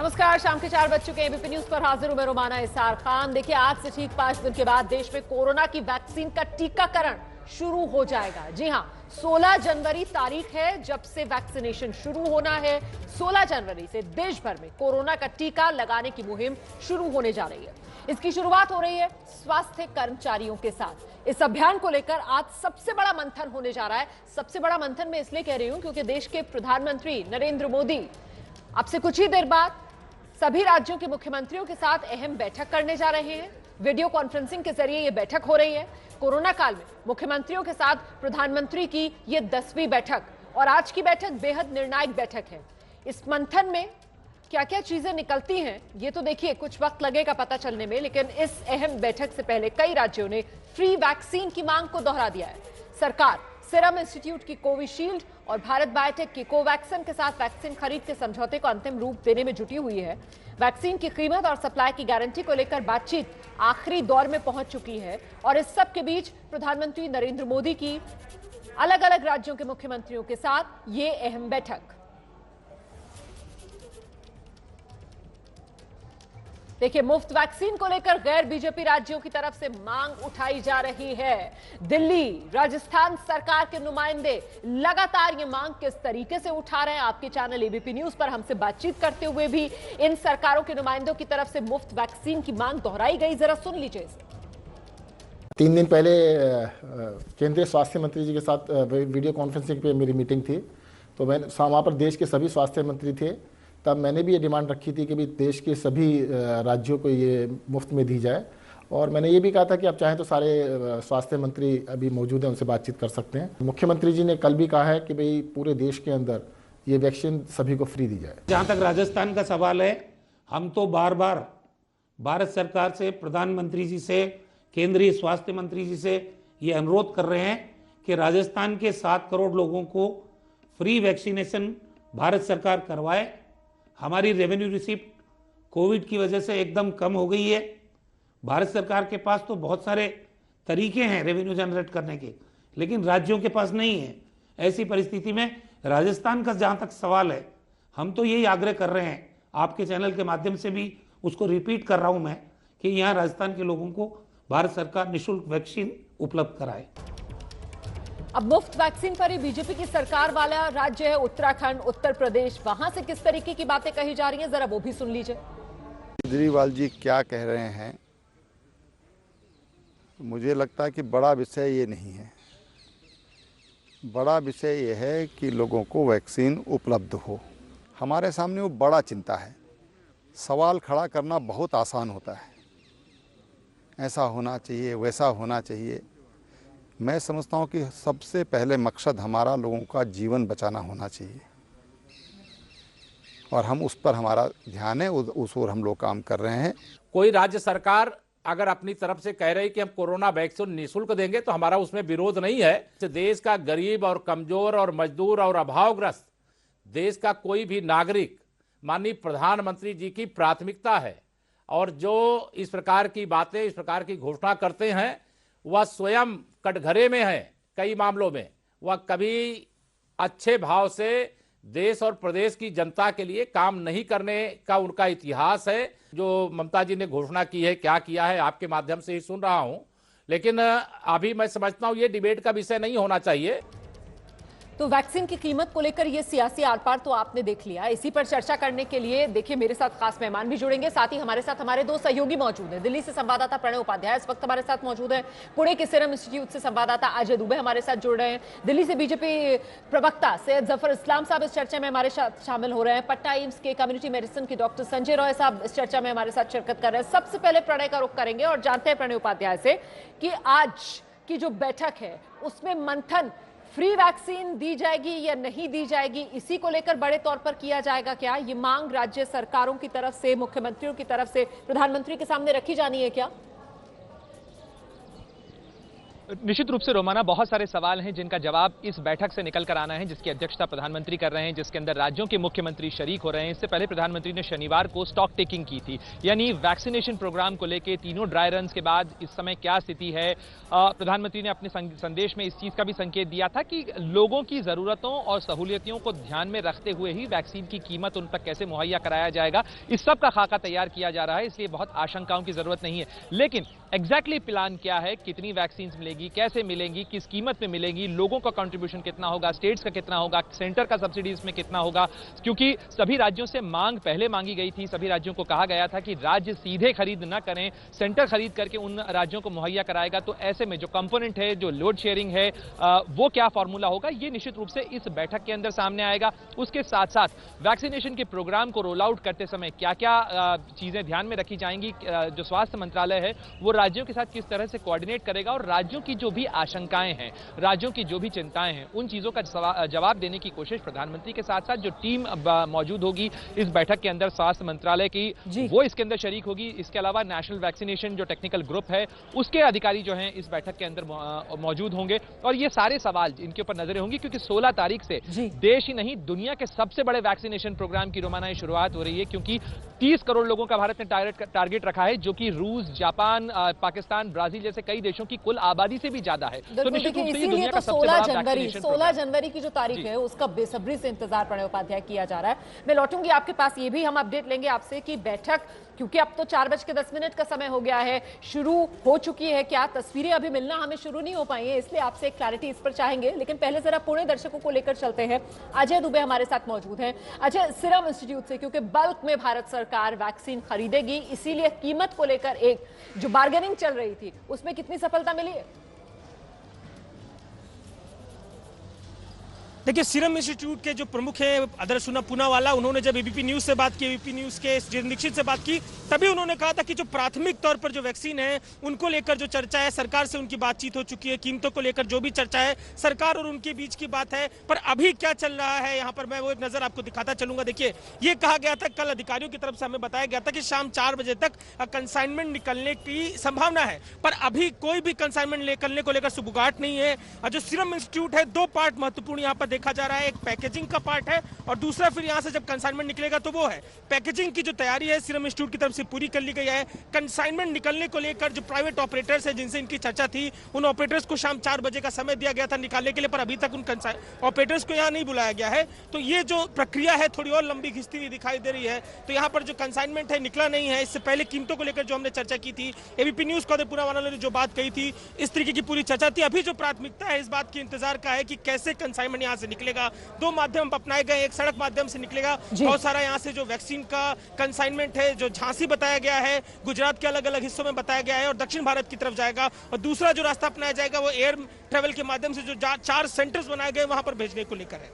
नमस्कार, शाम के 4 बज चुके हैं। एबीपी न्यूज पर हाजिर हूं मैं रोमाना इसार खान। देखिए, आज से ठीक 5 दिन के बाद देश में कोरोना की वैक्सीन का टीकाकरण शुरू हो जाएगा। जी हां, 16 जनवरी तारीख है जब से वैक्सीनेशन शुरू होना है। 16 जनवरी से देश भर में कोरोना का टीका लगाने की मुहिम शुरू होने जा रही है। इसकी शुरुआत हो रही है स्वास्थ्य कर्मचारियों के साथ। इस अभियान को लेकर आज सबसे बड़ा मंथन होने जा रहा है। सबसे बड़ा मंथन मैं इसलिए कह रही हूं क्योंकि देश के प्रधानमंत्री नरेंद्र मोदी अब से कुछ ही देर बाद सभी राज्यों के मुख्यमंत्रियों के साथ अहम बैठक करने जा रहे हैं। वीडियो कॉन्फ्रेंसिंग के जरिए यह बैठक हो रही है। कोरोना काल में मुख्यमंत्रियों के साथ प्रधानमंत्री की यह 10वीं बैठक और आज की बैठक बेहद निर्णायक बैठक है। इस मंथन में क्या क्या चीजें निकलती हैं ये तो देखिए कुछ वक्त लगेगा पता चलने में, लेकिन इस अहम बैठक से पहले कई राज्यों ने फ्री वैक्सीन की मांग को दोहरा दिया है। सरकार सीरम इंस्टीट्यूट की कोविशील्ड और भारत बायोटेक की कोवैक्सिन के साथ वैक्सीन खरीद के समझौते को अंतिम रूप देने में जुटी हुई है। वैक्सीन की कीमत और सप्लाई की गारंटी को लेकर बातचीत आखिरी दौर में पहुंच चुकी है और इस सब के बीच प्रधानमंत्री नरेंद्र मोदी की अलग अलग राज्यों के मुख्यमंत्रियों के साथ ये अहम बैठक। देखिए, मुफ्त वैक्सीन को लेकर गैर बीजेपी राज्यों की तरफ से मांग उठाई जा रही है। दिल्ली, राजस्थान सरकार के नुमाइंदे लगातार ये मांग किस तरीके से उठा रहे हैं, आपके चैनल एबीपी न्यूज पर हमसे बातचीत करते हुए भी इन सरकारों के नुमाइंदों की तरफ से मुफ्त वैक्सीन की मांग दोहराई गई। जरा सुन लीजिए इसे। 3 दिन पहले केंद्रीय स्वास्थ्य मंत्री जी के साथ वीडियो कॉन्फ्रेंसिंग पे मेरी मीटिंग थी, तो मैं वहाँ पर देश के सभी स्वास्थ्य मंत्री थे। तब मैंने भी ये डिमांड रखी थी कि भी देश के सभी राज्यों को ये मुफ्त में दी जाए और मैंने ये भी कहा था कि आप चाहें तो सारे स्वास्थ्य मंत्री अभी मौजूद हैं, उनसे बातचीत कर सकते हैं। मुख्यमंत्री जी ने कल भी कहा है कि भाई पूरे देश के अंदर ये वैक्सीन सभी को फ्री दी जाए। जहाँ तक राजस्थान का सवाल है, हम तो बार बार भारत सरकार से, प्रधानमंत्री जी से, केंद्रीय स्वास्थ्य मंत्री जी से ये अनुरोध कर रहे हैं कि राजस्थान के 7 करोड़ लोगों को फ्री वैक्सीनेशन भारत सरकार करवाए। हमारी रेवेन्यू रिसिप्ट कोविड की वजह से एकदम कम हो गई है। भारत सरकार के पास तो बहुत सारे तरीके हैं रेवेन्यू जनरेट करने के, लेकिन राज्यों के पास नहीं है। ऐसी परिस्थिति में राजस्थान का जहाँ तक सवाल है, हम तो यही आग्रह कर रहे हैं, आपके चैनल के माध्यम से भी उसको रिपीट कर रहा हूँ मैं, कि यहाँ राजस्थान के लोगों को भारत सरकार निःशुल्क वैक्सीन उपलब्ध कराए। अब मुफ्त वैक्सीन पर ही बीजेपी की सरकार वाला राज्य है उत्तराखंड, उत्तर प्रदेश। वहां से किस तरीके की बातें कही जा रही हैं, जरा वो भी सुन लीजिए। केजरीवाल जी क्या कह रहे हैं, मुझे लगता है कि बड़ा विषय ये नहीं है। बड़ा विषय ये है कि लोगों को वैक्सीन उपलब्ध हो। हमारे सामने वो बड़ा चिंता है। सवाल खड़ा करना बहुत आसान होता है, ऐसा होना चाहिए, वैसा होना चाहिए। मैं समझता हूँ कि सबसे पहले मकसद हमारा लोगों का जीवन बचाना होना चाहिए और हम उस पर हमारा ध्यान है, उस ओर हम लोग काम कर रहे हैं। कोई राज्य सरकार अगर अपनी तरफ से कह रही कि हम कोरोना वैक्सीन निःशुल्क देंगे तो हमारा उसमें विरोध नहीं है। देश का गरीब और कमजोर और मजदूर और अभावग्रस्त देश का कोई भी नागरिक माननीय प्रधानमंत्री जी की प्राथमिकता है और जो इस प्रकार की बातें, इस प्रकार की घोषणा करते हैं, वह स्वयं कटघरे में है। कई मामलों में वह कभी अच्छे भाव से देश और प्रदेश की जनता के लिए काम नहीं करने का उनका इतिहास है। जो ममता जी ने घोषणा की है, क्या किया है, आपके माध्यम से ही सुन रहा हूं, लेकिन अभी मैं समझता हूं ये डिबेट का विषय नहीं होना चाहिए। तो वैक्सीन की कीमत को लेकर ये सियासी आर-पार तो आपने देख लिया। इसी पर चर्चा करने के लिए देखिए मेरे साथ खास मेहमान भी जुड़ेंगे, साथ ही हमारे साथ हमारे 2 सहयोगी मौजूद हैं। दिल्ली से संवाददाता प्रणय उपाध्याय इस वक्त हमारे साथ मौजूद हैं। पुणे के सीरम इंस्टीट्यूट से संवाददाता अजय दुबे हमारे साथ जुड़ रहे हैं। दिल्ली से बीजेपी प्रवक्ता सैयद जफर इस्लाम साहब इस चर्चा में हमारे साथ शामिल हो रहे हैं। पटना एम्स के कम्युनिटी मेडिसिन के डॉक्टर संजय रॉय साहब इस चर्चा में हमारे साथ शिरकत कर रहे हैं। सबसे पहले प्रणय का रुख करेंगे और जानते हैं प्रणय उपाध्याय से कि आज की जो बैठक है उसमें मंथन फ्री वैक्सीन दी जाएगी या नहीं दी जाएगी, इसी को लेकर बड़े तौर पर किया जाएगा क्या? ये मांग राज्य सरकारों की तरफ से, मुख्यमंत्रियों की तरफ से प्रधानमंत्री के सामने रखी जानी है क्या? निश्चित रूप से रोमाना बहुत सारे सवाल हैं जिनका जवाब इस बैठक से निकल कर आना है, जिसकी अध्यक्षता प्रधानमंत्री कर रहे हैं, जिसके अंदर राज्यों के मुख्यमंत्री शरीक हो रहे हैं। इससे पहले प्रधानमंत्री ने शनिवार को स्टॉक टेकिंग की थी, यानी वैक्सीनेशन प्रोग्राम को लेकर तीनों ड्राई रन के बाद इस समय क्या स्थिति है। प्रधानमंत्री ने अपने संदेश में इस चीज का भी संकेत दिया था कि लोगों की जरूरतों और सहूलियतों को ध्यान में रखते हुए ही वैक्सीन की कीमत उन तक कैसे मुहैया कराया जाएगा, इस सब का खाका तैयार किया जा रहा है। इसलिए बहुत आशंकाओं की जरूरत नहीं है, लेकिन एग्जैक्टली प्लान क्या है, कितनी वैक्सीन मिलेगी, कैसे मिलेंगी, किस कीमत में मिलेंगी, लोगों का कंट्रीब्यूशन कितना होगा, स्टेट्स का कितना होगा, सेंटर का सब्सिडीज में कितना होगा, क्योंकि सभी राज्यों से मांग पहले मांगी गई थी। सभी राज्यों को कहा गया था कि राज्य सीधे खरीद न करें, सेंटर खरीद करके उन राज्यों को मुहैया कराएगा। तो ऐसे में जो कंपोनेंट है, जो लोड शेयरिंग है, वो क्या फॉर्मूला होगा, ये निश्चित रूप से इस बैठक के अंदर सामने आएगा। उसके साथ साथ वैक्सीनेशन के प्रोग्राम को रोल आउट करते समय क्या क्या चीजें ध्यान में रखी जाएंगी, जो स्वास्थ्य मंत्रालय है वो राज्यों के साथ किस तरह से कोऑर्डिनेट करेगा, और राज्यों की जो भी आशंकाएं हैं, राज्यों की जो भी चिंताएं हैं, उन चीजों का जवाब देने की कोशिश प्रधानमंत्री के साथ साथ जो टीम मौजूद होगी इस बैठक के अंदर स्वास्थ्य मंत्रालय की, वो इसके अंदर शरीक होगी। इसके अलावा नेशनल वैक्सीनेशन जो टेक्निकल ग्रुप है उसके अधिकारी जो हैं इस बैठक के अंदर मौजूद होंगे, और ये सारे सवाल इनके ऊपर नजरें होंगी, क्योंकि 16 तारीख से देश ही नहीं दुनिया के सबसे बड़े वैक्सीनेशन प्रोग्राम की रोमाना शुरुआत हो रही है, क्योंकि 30 करोड़ लोगों का भारत ने टारगेट रखा है, जो कि रूस, जापान, पाकिस्तान, ब्राजील जैसे कई देशों की कुल आबादी से भी ज्यादा है। तो निश्चित रूप से ये दुनिया का सबसे बड़ा वैक्सीनेशन 16 जनवरी की जो तारीख है उसका बेसब्री से इंतजार प्रणय उपाध्याय किया जा रहा है। मैं लौटूंगी आपके पास, ये भी हम अपडेट लेंगे आपसे कि बैठक, क्योंकि अब तो 4:10 का समय हो गया है, शुरू हो चुकी है क्या, तस्वीरें अभी मिलना हमें शुरू नहीं हो पाई है, इसलिए आपसे एक क्लैरिटी इस पर चाहेंगे। लेकिन पहले जरा पुणे दर्शकों को लेकर चलते हैं। अजय दुबे हमारे साथ मौजूद हैं। अजय, सीरम इंस्टीट्यूट से, क्योंकि बल्क में भारत सरकार वैक्सीन खरीदेगी, इसीलिए कीमत को लेकर एक जो बार्गेनिंग चल रही थी उसमें कितनी सफलता मिली है? देखिए, सीरम इंस्टीट्यूट के जो प्रमुख है आदर्श पूनावाला, उन्होंने जब एबीपी न्यूज से बात की, एबीपी न्यूज के जितेंद्र दीक्षित से बात की, तभी उन्होंने कहा था कि जो प्राथमिक तौर पर जो वैक्सीन है उनको लेकर जो चर्चा है, सरकार से उनकी बातचीत हो चुकी है, कीमतों को लेकर जो भी चर्चा है सरकार और उनके बीच की बात है। पर अभी क्या चल रहा है यहाँ पर मैं वो एक नजर आपको दिखाता चलूंगा। देखिए, ये कहा गया था, कल अधिकारियों की तरफ से हमें बताया गया था कि शाम 4 बजे तक कंसाइनमेंट निकलने की संभावना है, पर अभी कोई भी कंसाइनमेंट निकलने को लेकर सुबुगाहट नहीं है। जो सीरम इंस्टीट्यूट है, 2 पार्ट महत्वपूर्ण यहाँ पर देखा जा रहा है, एक पैकेजिंग का पार्ट है और दूसरा फिर यहां से जब कंसाइनमेंट निकलेगा तो वो है पैकेजिंग की जो तैयारी है सीरम इंस्टीट्यूट की तरफ से पूरी कर ली गई है। कंसाइनमेंट निकलने को लेकर जो प्राइवेट ऑपरेटर्स है जिनसे इनकी चर्चा थी, उन ऑपरेटर्स को शाम 4 बजे का समय दिया गया था निकालने के लिए, पर अभी तक उन ऑपरेटर्स को यहां नहीं बुलाया गया है। तो ये जो प्रक्रिया है थोड़ी और लंबी खिंचती हुई दिखाई दे रही है। तो यहाँ पर जो कंसाइनमेंट है निकला नहीं है। इससे पहले कीमतों को लेकर जो हमने चर्चा की थी, एबीपी न्यूज को पूनावाला ने जो बात कही थी, इस तरीके की पूरी चर्चा थी। अभी जो प्राथमिकता है इस बात की इंतजार का है कि कैसे कंसाइनमेंट यहाँ से निकलेगा। 2 माध्यम अपनाए गए, एक सड़क माध्यम से निकलेगा, बहुत सारा यहाँ से जो वैक्सीन का कंसाइनमेंट है जो झांसी बताया गया है, गुजरात के अलग अलग हिस्सों में बताया गया है और दक्षिण भारत की तरफ जाएगा, और दूसरा जो रास्ता अपनाया जाएगा वो एयर ट्रेवल के माध्यम से जो 4 सेंटर्स बनाए गए वहां पर भेजने को लेकर है।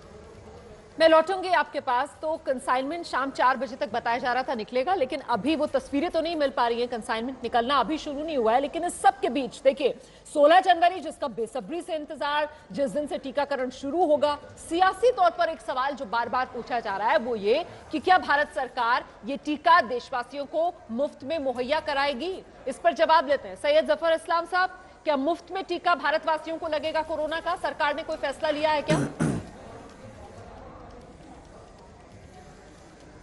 मैं लौटूंगी आपके पास। तो कंसाइनमेंट शाम 4 बजे तक बताया जा रहा था निकलेगा, लेकिन अभी वो तस्वीरें तो नहीं मिल पा रही हैं, कंसाइनमेंट निकलना अभी शुरू नहीं हुआ है। लेकिन इस सब के बीच देखिए, 16 जनवरी जिसका बेसब्री से इंतजार, जिस दिन से टीकाकरण शुरू होगा, सियासी तौर पर एक सवाल जो बार बार पूछा जा रहा है वो ये कि क्या भारत सरकार ये टीका देशवासियों को मुफ्त में मुहैया कराएगी? इस पर जवाब लेते हैं सैयद जफर इस्लाम साहब। क्या मुफ्त में टीका भारतवासियों को लगेगा कोरोना का? सरकार ने कोई फैसला लिया है क्या?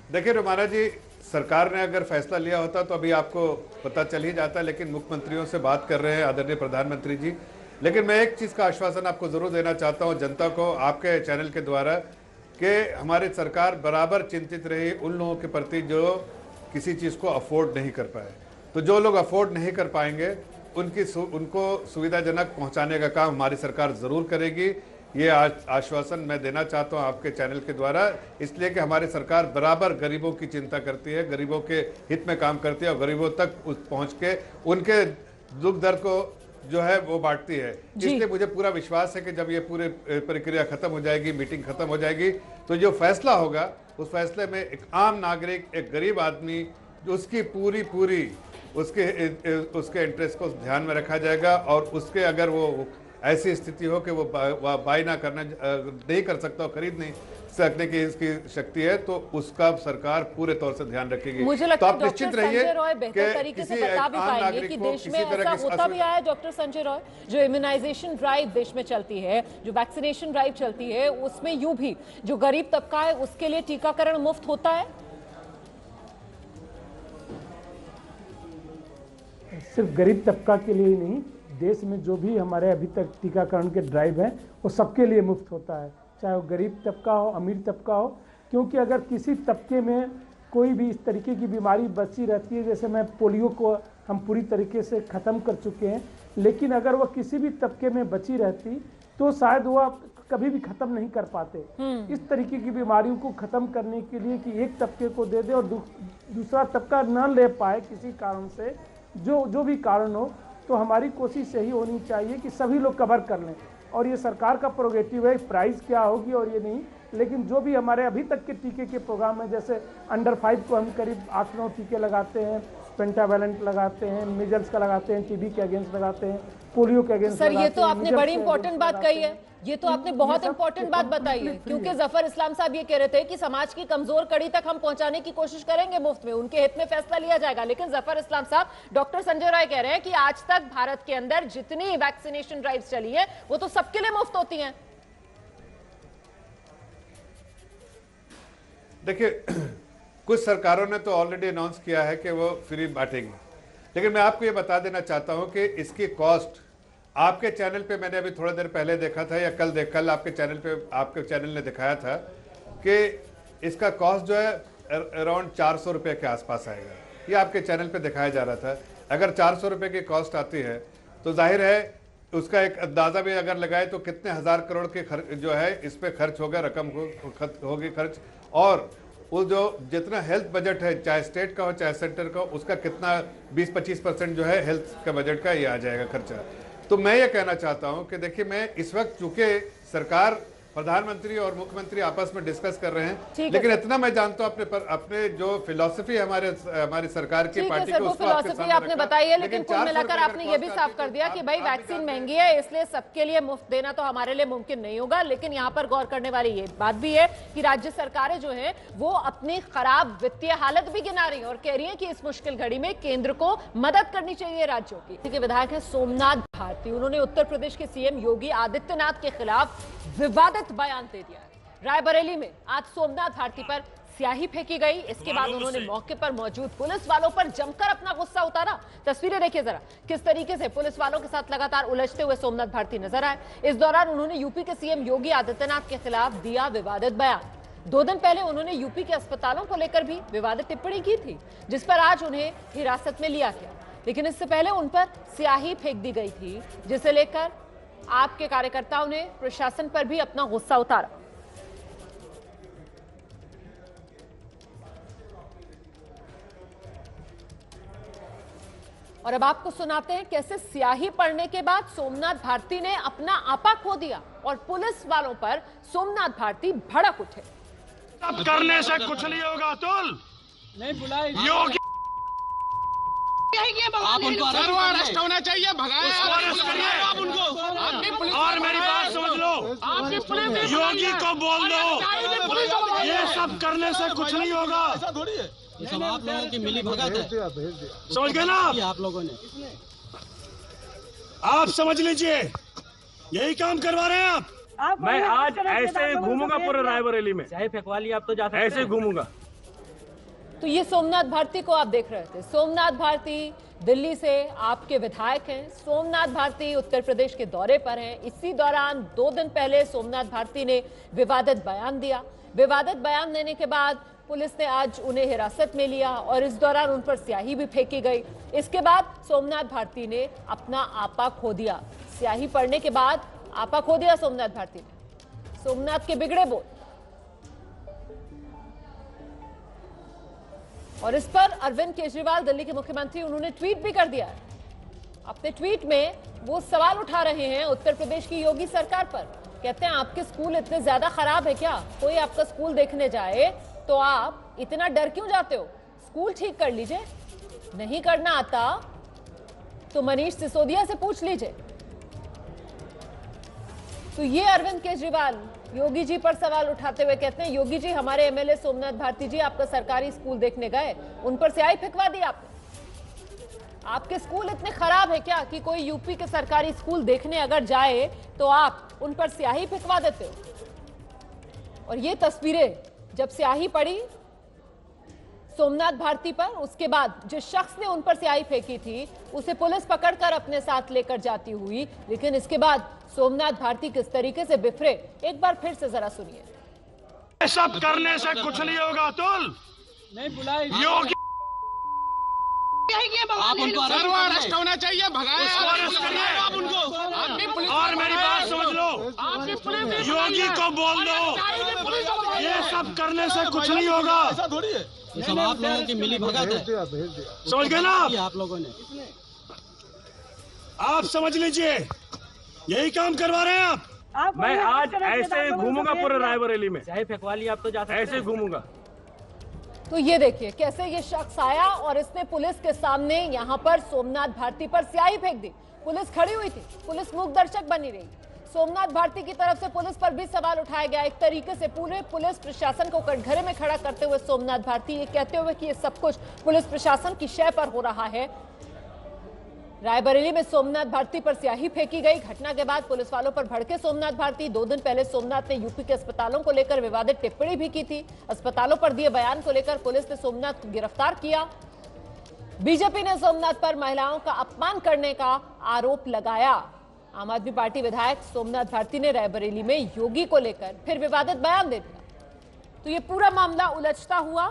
देखिए रोमाना जी, सरकार ने अगर फैसला लिया होता तो अभी आपको पता चल ही जाता, लेकिन मुख्यमंत्रियों से बात कर रहे हैं आदरणीय प्रधानमंत्री जी। लेकिन मैं एक चीज़ का आश्वासन आपको ज़रूर देना चाहता हूं जनता को आपके चैनल के द्वारा, कि हमारी सरकार बराबर चिंतित रही उन लोगों के प्रति जो किसी चीज़ को अफोर्ड नहीं कर पाए। तो जो लोग अफोर्ड नहीं कर पाएंगे उनको सुविधाजनक पहुँचाने का काम हमारी सरकार ज़रूर करेगी। ये आश्वासन मैं देना चाहता हूं आपके चैनल के द्वारा, इसलिए कि हमारी सरकार बराबर गरीबों की चिंता करती है, गरीबों के हित में काम करती है और गरीबों तक पहुंच के उनके दुख दर्द को जो है वो बांटती है। इसलिए मुझे पूरा विश्वास है कि जब ये पूरी प्रक्रिया खत्म हो जाएगी, मीटिंग खत्म हो जाएगी, तो जो फैसला होगा उस फैसले में एक आम नागरिक, एक गरीब आदमी, उसकी पूरी उसके इंटरेस्ट को ध्यान में रखा जाएगा और उसके अगर वो ऐसी स्थिति हो कि वो बाय ना करना नहीं कर सकता, खरीद नहीं सकने की इसकी शक्ति है, तो उसका सरकार पूरे तौर से ध्यान रखेगी। मुझे तो लगता आप है निश्चित डॉक्टर रहिए संजय रॉय बेहतर तरीके से बता भी पाएंगे कि देश में ऐसा होता भी आया। डॉक्टर संजय रॉय, जो इम्यूनाइजेशन ड्राइव देश में चलती है, जो वैक्सीनेशन ड्राइव चलती है, उसमें यूं भी जो गरीब तबका है उसके लिए टीकाकरण मुफ्त होता है? सिर्फ गरीब तबका के लिए ही नहीं, देश में जो भी हमारे अभी तक टीकाकरण के ड्राइव हैं वो सबके लिए मुफ्त होता है, चाहे वो गरीब तबका हो, अमीर तबका हो। क्योंकि अगर किसी तबके में कोई भी इस तरीके की बीमारी बची रहती है, जैसे मैं पोलियो को हम पूरी तरीके से ख़त्म कर चुके हैं, लेकिन अगर वह किसी भी तबके में बची रहती तो शायद वह कभी भी ख़त्म नहीं कर पाते। इस तरीके की बीमारियों को ख़त्म करने के लिए कि एक तबके को दे दे और दूसरा तबका न ले पाए किसी कारण से, जो भी कारण हो, तो हमारी कोशिश यही होनी चाहिए कि सभी लोग कवर कर लें। और ये सरकार का प्रोग्रेटिव है, प्राइस क्या होगी और ये नहीं, लेकिन जो भी हमारे अभी तक के टीके के प्रोग्राम है, जैसे अंडर 5 को हम करीब 8-9 टीके लगाते हैं, पेंटावैलेंट लगाते हैं, मिजल्स का लगाते हैं, टीबी के अगेंस्ट लगाते हैं, पोलियो के अगेंस्ट लगाते हैं। सर, ये तो आपने बड़ी इंपॉर्टेंट बात कही है, ये तो आपने बहुत इंपॉर्टेंट बात बताई है, क्योंकि जफर इस्लाम साहब ये कह रहे थे कि समाज की कमजोर कड़ी तक हम पहुंचाने की कोशिश करेंगे मुफ्त में, उनके हित में फैसला लिया जाएगा। लेकिन जफर इस्लाम साहब, डॉक्टर संजय रॉय कह रहे हैं कि आज तक भारत के अंदर जितनी वैक्सीनेशन ड्राइव चली है वो तो सबके लिए मुफ्त होती हैं। देखिए, कुछ सरकारों ने तो ऑलरेडी अनाउंस किया है कि वो फ्री बांटेंगी, लेकिन मैं आपको ये बता देना चाहता हूं कि इसकी कॉस्ट आपके चैनल पे मैंने अभी थोड़ा देर पहले देखा था, या कल आपके चैनल पे आपके चैनल ने दिखाया था कि इसका कॉस्ट जो है अराउंड 400 रुपये के आसपास आएगा। ये आपके चैनल पे दिखाया जा रहा था। अगर 400 रुपये की कॉस्ट आती है तो जाहिर है उसका एक अंदाजा भी अगर लगाए तो कितने हजार करोड़ के खर्च जो है इस पे खर्च होगा, रकम होगी खर्च। और वो जो जितना हेल्थ बजट है, चाहे स्टेट का हो चाहे सेंटर का हो, उसका कितना 20-25% जो है हेल्थ का बजट का ये आ जाएगा खर्चा। तो मैं ये कहना चाहता हूं कि देखिए, मैं इस वक्त चूंकि सरकार, प्रधानमंत्री और मुख्यमंत्री आपस में डिस्कस कर रहे हैं, लेकिन इतना मैं जानता हूं अपने जो फिलॉसफी है हमारी सरकार की पार्टी की, वो फिलॉसफी आपने बताई है, लेकिन कुल मिलाकर आपने ये भी साफ कर दिया कि भाई वैक्सीन महंगी है, इसलिए सबके लिए मुफ्त देना तो हमारे लिए मुमकिन नहीं होगा। लेकिन यहाँ पर गौर करने वाली ये बात भी है कि राज्य सरकारें जो है वो अपनी खराब वित्तीय हालत भी गिना रही है और कह रही है कि इस मुश्किल घड़ी में केंद्र को मदद करनी चाहिए राज्यों की। विधायक है सोमनाथ भारती, उन्होंने उत्तर प्रदेश के सीएम योगी आदित्यनाथ के खिलाफ विवादित बयान दे दिया है। रायबरेली में आज सोमनाथ भारती पर स्याही फेंकी गई। इसके बाद उन्होंने मौके पर मौजूद पुलिस वालों पर जमकर अपना गुस्सा उतारा। तस्वीरें देखिए जरा, किस तरीके से पुलिस वालों के साथ लगातार उलझते हुए सोमनाथ भारती नजर आए। इस दौरान उन्होंने यूपी के सीएम योगी आदित्यनाथ के खिलाफ दिया विवादित बयान। 2 दिन पहले उन्होंने यूपी के अस्पतालों को लेकर भी विवादित टिप्पणी की थी, जिस पर आज उन्हें हिरासत में लिया गया। लेकिन इससे पहले उन पर स्याही फेंक दी गई थी, जिसे लेकर आपके कार्यकर्ताओं ने प्रशासन पर भी अपना गुस्सा उतारा। और अब आपको सुनाते हैं कैसे स्याही पड़ने के बाद सोमनाथ भारती ने अपना आपा खो दिया और पुलिस वालों पर सोमनाथ भारती भड़क उठे। अब करने से कुछ नहीं होगा, तुल नहीं बुलाए योगी आप उनको अरेस्ट होना चाहिए, भगाया आप उनको। और मेरी बात समझ लो, योगी को बोल दो ये सब करने से कुछ नहीं होगा। ये सब आप लोगों की मिली भगत है, समझ गए ना आप लोगों ने। आप समझ लीजिए, यही काम करवा रहे हैं आप। मैं आज ऐसे घूमूंगा पूरे रायबरेली में, चाहे फेंकवा लिया, आप तो जाते ऐसे घूमूंगा। तो ये सोमनाथ भारती को आप देख रहे थे। सोमनाथ भारती दिल्ली से आपके विधायक हैं। सोमनाथ भारती उत्तर प्रदेश के दौरे पर हैं। इसी दौरान 2 दिन पहले सोमनाथ भारती ने विवादित बयान दिया। विवादित बयान देने के बाद पुलिस ने आज उन्हें हिरासत में लिया और इस दौरान उन पर स्याही भी फेंकी गई। इसके बाद सोमनाथ भारती ने अपना आपा खो दिया। स्याही पड़ने के बाद आपा खो दिया सोमनाथ भारती ने। सोमनाथ के बिगड़े बोल। और इस पर अरविंद केजरीवाल, दिल्ली के मुख्यमंत्री, उन्होंने ट्वीट भी कर दिया है। अपने ट्वीट में वो सवाल उठा रहे हैं उत्तर प्रदेश की योगी सरकार पर। कहते हैं, आपके स्कूल इतने ज्यादा खराब है क्या? कोई आपका स्कूल देखने जाए तो आप इतना डर क्यों जाते हो? स्कूल ठीक कर लीजिए, नहीं करना आता तो मनीष सिसोदिया से पूछ लीजिए। तो ये अरविंद केजरीवाल योगी जी पर सवाल उठाते हुए कहते हैं, योगी जी हमारे एमएलए सोमनाथ भारती जी आपका सरकारी स्कूल देखने गए, उन पर स्याही फेंकवा दी आपने। आपके स्कूल इतने खराब है क्या कि कोई यूपी के सरकारी स्कूल देखने अगर जाए तो आप उन पर स्याही फेंकवा देते हो? और ये तस्वीरें जब स्याही पड़ी सोमनाथ भारती पर, उसके बाद जिस शख्स ने उन पर स्याही फेंकी थी उसे पुलिस पकड़कर अपने साथ लेकर जाती हुई, लेकिन इसके बाद सोमनाथ भारती किस तरीके से बिफरे, एक बार फिर से जरा सुनिए। ये सब करने से कुछ नहीं होगा अतुल। नहीं बुलाए योगी आप उनको अरेस्ट होना चाहिए, भगाया आप उनको। और मेरी बात समझ लो, योगी को बोल दो ये सब करने से कुछ नहीं होगा। ये सब आप लोगों की मिली भगत है, समझ गए ना आप लोगों ने। आप समझ लीजिए यही काम करवा रहे हैं आप। मैं आज ऐसे ही घूमूंगा पूरे रायबरेली में, चाहे फेंकवा लिया आप तो जा सकते हैं। ऐसे ही घूमूंगा। तो ये देखिए कैसे ये शख्स आया और इसने पुलिस के सामने यहाँ पर सोमनाथ भारती पर स्याही फेंक दी। पुलिस खड़ी हुई थी, पुलिस मूक दर्शक बनी रही। सोमनाथ भारती की तरफ से पुलिस पर भी सवाल उठाया गया। एक तरीके से पूरे पुलिस प्रशासन को कटघरे में खड़ा करते हुए सोमनाथ भारती ये कहते हुए कि ये सब कुछ पुलिस प्रशासन की शय पर हो रहा है। रायबरेली में सोमनाथ भारती पर स्याही फेंकी गई। घटना के बाद पुलिस वालों पर भड़के सोमनाथ भारती। 2 दिन पहले सोमनाथ ने यूपी के अस्पतालों को लेकर विवादित टिप्पणी भी की थी। अस्पतालों पर दिए बयान को लेकर पुलिस ने सोमनाथ को गिरफ्तार किया। बीजेपी ने सोमनाथ पर महिलाओं का अपमान करने का आरोप लगाया। आम आदमी पार्टी विधायक सोमनाथ भारती ने रायबरेली में योगी को लेकर फिर विवादित बयान दे दिया। तो ये पूरा मामला उलझता हुआ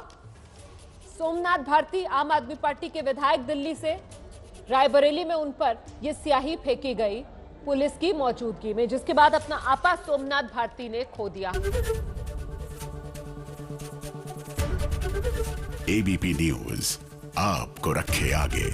सोमनाथ भारती आम आदमी पार्टी के विधायक दिल्ली से रायबरेली में उन पर यह स्याही फेंकी गई पुलिस की मौजूदगी में, जिसके बाद अपना आपा सोमनाथ भारती ने खो दिया। एबीपी न्यूज आपको रखे आगे।